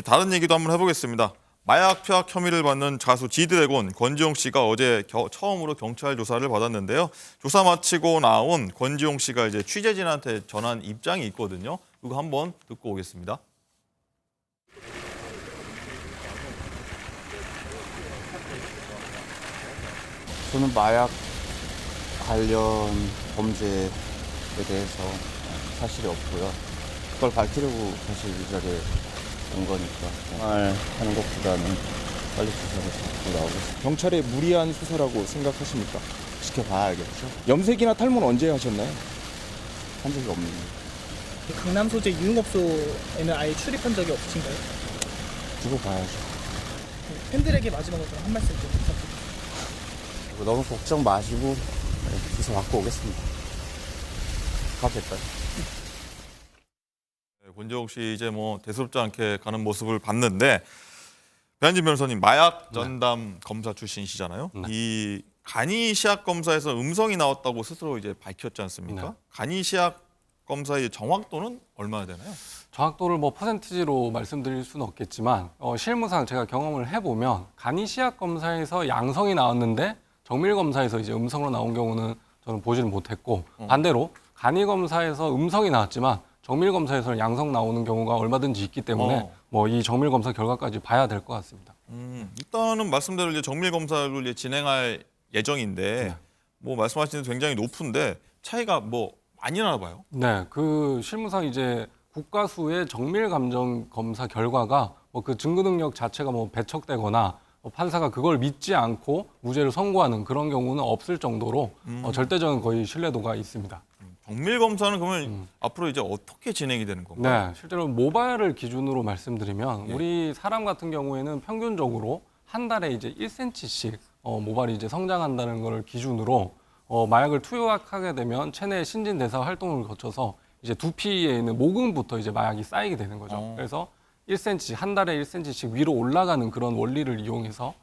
다른 얘기도 한번 해보겠습니다. 마약 투약 혐의를 받는 가수 지드래곤 권지용 씨가 어제 처음으로 경찰 조사를 받았는데요. 조사 마치고 나온 권지용 씨가 이제 취재진한테 전한 입장이 있거든요. 그거 한번 듣고 오겠습니다. 저는 마약 관련 범죄에 대해서 사실이 없고요. 그걸 밝히려고 사실 이 자리에 온 거니까 말 하는 것보다는 빨리 조사를 받고 나오겠습니다. 경찰의 무리한 수사라고 생각하십니까? 지켜봐야 알겠죠? 염색이나 탈모는 언제 하셨나요? 한 적이 없는데. 강남 소재 유흥업소에는 아예 출입한 적이 없으신가요? 두고 봐야죠. 팬들에게 마지막으로 한 말씀 좀 부탁드립니다. 너무 걱정 마시고 조사 받고 오겠습니다. 가도 될까요? 권지용 씨 이제 뭐 대수롭지 않게 가는 모습을 봤는데 배한진 변호사님 마약 전담 검사 출신이시잖아요. 네. 이 간이 시약 검사에서 음성이 나왔다고 스스로 이제 밝혔지 않습니까? 네. 간이 시약 검사의 정확도는 얼마나 되나요? 정확도를 뭐 퍼센티지로 말씀드릴 수는 없겠지만 실무상 제가 경험을 해보면 간이 시약 검사에서 양성이 나왔는데 정밀 검사에서 이제 음성으로 나온 경우는 저는 보지를 못했고 반대로 간이 검사에서 음성이 나왔지만 정밀 검사에서는 양성 나오는 경우가 얼마든지 있기 때문에 뭐 이 정밀 검사 결과까지 봐야 될 것 같습니다. 일단은 말씀대로 이제 정밀 검사를 이제 진행할 예정인데 네. 뭐 말씀하신 대로 굉장히 높은데 차이가 뭐 많이 나나 봐요. 네, 그 실무상 이제 국가수의 정밀 감정 검사 결과가 뭐 그 증거 능력 자체가 뭐 배척되거나 판사가 그걸 믿지 않고 무죄를 선고하는 그런 경우는 없을 정도로 절대적인 거의 신뢰도가 있습니다. 정밀 검사는 그러면 앞으로 이제 어떻게 진행이 되는 건가요? 네, 실제로 모발을 기준으로 말씀드리면 예. 우리 사람 같은 경우에는 평균적으로 한 달에 이제 1cm씩 모발이 이제 성장한다는 걸 기준으로 마약을 투약하게 되면 체내 신진대사 활동을 거쳐서 이제 두피에 있는 모근부터 이제 마약이 쌓이게 되는 거죠. 그래서 1cm 한 달에 1cm씩 위로 올라가는 그런 원리를 이용해서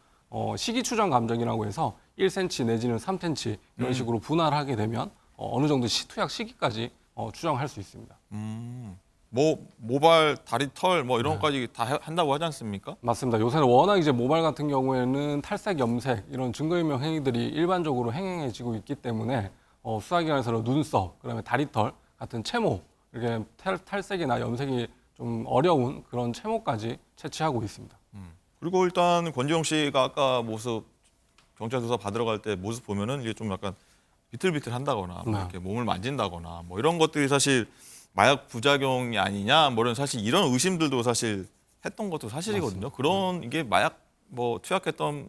시기 추정 감정이라고 해서 1cm 내지는 3cm 이런 식으로 분할하게 되면 어느 정도 투약 시기까지 추정할 수 있습니다. 뭐 모발, 다리 털 뭐 이런 것까지 다 한다고 하지 않습니까? 맞습니다. 요새는 워낙 이제 모발 같은 경우에는 탈색, 염색 이런 증거인멸 행위들이 일반적으로 행해지고 있기 때문에 수사기관에서는 눈썹, 그다음에 다리털 같은 채모 이렇게 탈색이나 염색이 좀 어려운 그런 채모까지 채취하고 있습니다. 그리고 일단 권지용 씨가 아까 모습 경찰 조사 받으러 갈 때 모습 보면은 이게 좀 약간 비틀비틀한다거나 뭐 네. 이렇게 몸을 만진다거나 뭐 이런 것들이 사실 마약 부작용이 아니냐 뭐 이런 사실 이런 의심들도 사실 했던 것도 사실이거든요. 그런 이게 마약 뭐 투약했던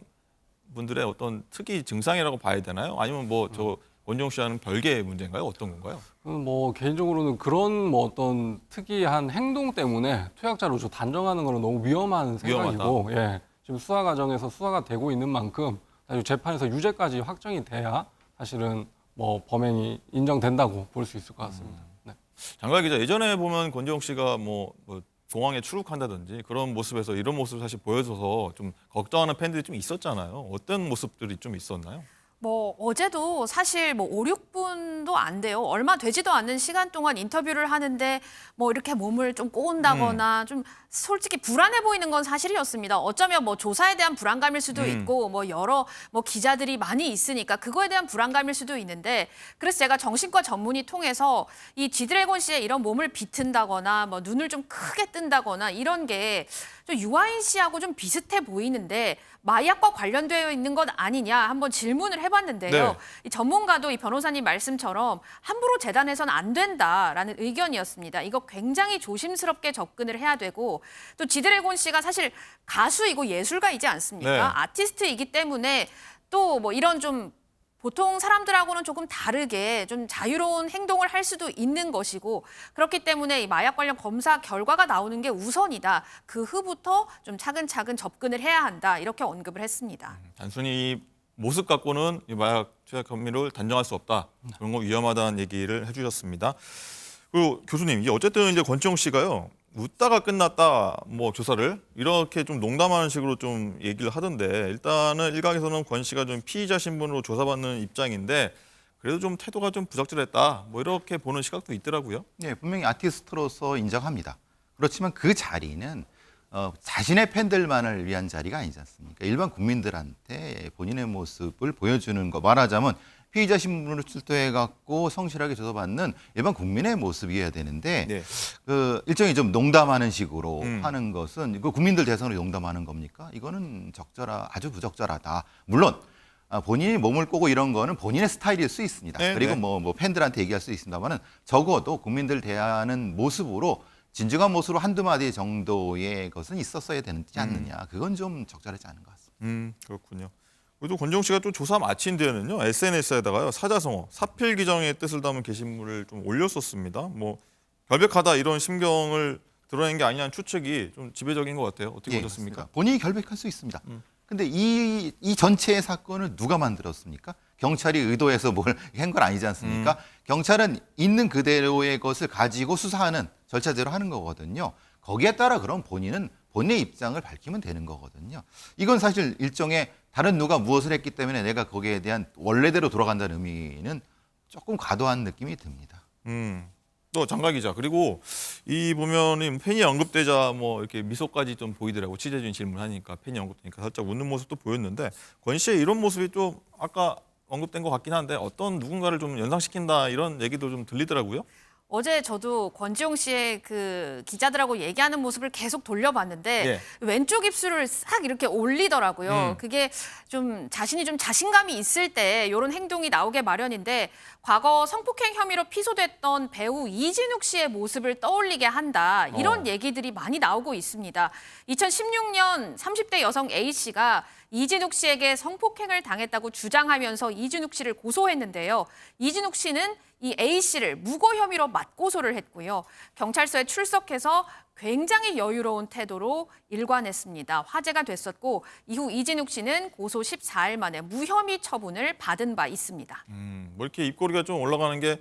분들의 어떤 특이 증상이라고 봐야 되나요? 아니면 뭐 저 권지용 씨와는 별개의 문제인가요? 어떤 건가요? 뭐 개인적으로는 그런 뭐 어떤 특이한 행동 때문에 투약자로 단정하는 거는 너무 위험한 생각이고, 예, 지금 수사 과정에서 수사가 되고 있는 만큼 사실 재판에서 유죄까지 확정이 돼야 사실은 뭐 범행이 인정된다고 볼 수 있을 것 같습니다. 네. 장관 기자, 예전에 보면 권지용 씨가 뭐 공항에 출국한다든지 그런 모습에서 이런 모습을 사실 보여줘서 좀 걱정하는 팬들이 좀 있었잖아요. 어떤 모습들이 좀 있었나요? 뭐 어제도 사실 뭐 5, 6분도 안 돼요. 얼마 되지도 않는 시간 동안 인터뷰를 하는데 뭐 이렇게 몸을 좀 꼬운다거나 좀 솔직히 불안해 보이는 건 사실이었습니다. 어쩌면 뭐 조사에 대한 불안감일 수도 있고 뭐 여러 뭐 기자들이 많이 있으니까 그거에 대한 불안감일 수도 있는데 그래서 제가 정신과 전문의 통해서 이 지드래곤 씨의 이런 몸을 비튼다거나 뭐 눈을 좀 크게 뜬다거나 이런 게 좀 유아인 씨하고 좀 비슷해 보이는데 마약과 관련되어 있는 것 아니냐 한번 질문을 해봤는데요. 네. 이 전문가도 이 변호사님 말씀처럼 함부로 재단해서는 안 된다라는 의견이었습니다. 이거 굉장히 조심스럽게 접근을 해야 되고 또 지드래곤 씨가 사실 가수이고 예술가이지 않습니까? 네. 아티스트이기 때문에 또 뭐 이런 좀 보통 사람들하고는 조금 다르게 좀 자유로운 행동을 할 수도 있는 것이고 그렇기 때문에 이 마약 관련 검사 결과가 나오는 게 우선이다. 그 후부터 좀 차근차근 접근을 해야 한다. 이렇게 언급을 했습니다. 단순히 모습 갖고는 이 마약 투약 혐의를 단정할 수 없다. 그런 거 위험하다는 얘기를 해주셨습니다. 그리고 교수님, 이게 어쨌든 이제 권지용 씨가요. 웃다가 끝났다, 뭐 조사를 이렇게 좀 농담하는 식으로 좀 얘기를 하던데 일단은 일각에서는 권 씨가 좀 피의자 신분으로 조사받는 입장인데 그래도 좀 태도가 좀 부적절했다, 뭐 이렇게 보는 시각도 있더라고요. 네, 분명히 아티스트로서 인정합니다. 그렇지만 그 자리는 자신의 팬들만을 위한 자리가 아니지 않습니까? 일반 국민들한테 본인의 모습을 보여주는 거, 말하자면 피의자 신분으로 출두해갖고 성실하게 조사받는 일반 국민의 모습이어야 되는데 네. 그 일종의 좀 농담하는 식으로 하는 것은 그 국민들 대상으로 농담하는 겁니까? 이거는 아주 부적절하다. 물론 본인이 몸을 꼬고 이런 거는 본인의 스타일일 수 있습니다. 네, 그리고 네. 뭐 팬들한테 얘기할 수 있습니다만은 적어도 국민들 대하는 모습으로 진중한 모습으로 한두 마디 정도의 것은 있었어야 되지 않느냐. 그건 좀 적절하지 않은 것 같습니다. 그렇군요. 그리고 권지용 씨가 또 조사 마친 뒤에는요, SNS에다가요, 사자성어, 사필 기정의 뜻을 담은 게시물을 좀 올렸었습니다. 뭐 결백하다 이런 심경을 드러낸 게 아니냐는 추측이 좀 지배적인 것 같아요. 어떻게 예, 보셨습니까? 맞습니다. 본인이 결백할 수 있습니다. 근데 이 전체의 사건을 누가 만들었습니까? 경찰이 의도해서 뭘 한 건 아니지 않습니까? 경찰은 있는 그대로의 것을 가지고 수사하는 절차대로 하는 거거든요. 거기에 따라 그럼 본인은 본인의 입장을 밝히면 되는 거거든요. 이건 사실 일종의 다른 누가 무엇을 했기 때문에 내가 거기에 대한 원래대로 돌아간다는 의미는 조금 과도한 느낌이 듭니다. 또 장가 기자, 그리고 이 보면은 팬이 언급되자 뭐 이렇게 미소까지 좀 보이더라고. 취재진 질문하니까 팬이 언급되니까 살짝 웃는 모습도 보였는데, 권 씨의 이런 모습이 좀 아까 언급된 것 같긴 한데 어떤 누군가를 좀 연상시킨다 이런 얘기도 좀 들리더라고요. 어제 저도 권지용 씨의 그 기자들하고 얘기하는 모습을 계속 돌려봤는데 예. 왼쪽 입술을 싹 이렇게 올리더라고요. 그게 좀 자신이 좀 자신감이 있을 때 이런 행동이 나오게 마련인데, 과거 성폭행 혐의로 피소됐던 배우 이진욱 씨의 모습을 떠올리게 한다. 이런 얘기들이 많이 나오고 있습니다. 2016년 30대 여성 A 씨가 이진욱 씨에게 성폭행을 당했다고 주장하면서 이진욱 씨를 고소했는데요. 이진욱 씨는 이 A 씨를 무고 혐의로 맞고소를 했고요. 경찰서에 출석해서 굉장히 여유로운 태도로 일관했습니다. 화제가 됐었고, 이후 이진욱 씨는 고소 14일 만에 무혐의 처분을 받은 바 있습니다. 뭐 이렇게 입꼬리가 좀 올라가는 게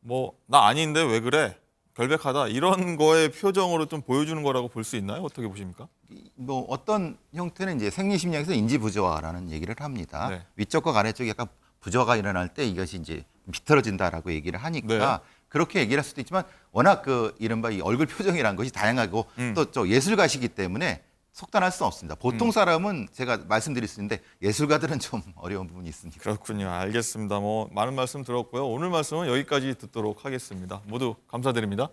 뭐 나 아닌데 왜 그래? 결백하다 이런 거의 표정으로 좀 보여주는 거라고 볼 수 있나요? 어떻게 보십니까? 뭐 어떤 형태는 이제 생리심리학에서 인지부조화라는 얘기를 합니다. 네. 위쪽과 아래쪽이 약간 부조화가 일어날 때 이것이 이제 비틀어진다라고 얘기를 하니까 그렇게 얘기를 할 수도 있지만, 워낙 그 이른바 이 얼굴 표정이라는 것이 다양하고 또 저 예술가시기 때문에 속단할 수는 없습니다. 보통 사람은 제가 말씀드릴 수 있는데 예술가들은 좀 어려운 부분이 있습니다. 그렇군요. 알겠습니다. 뭐 많은 말씀 들었고요. 오늘 말씀은 여기까지 듣도록 하겠습니다. 모두 감사드립니다.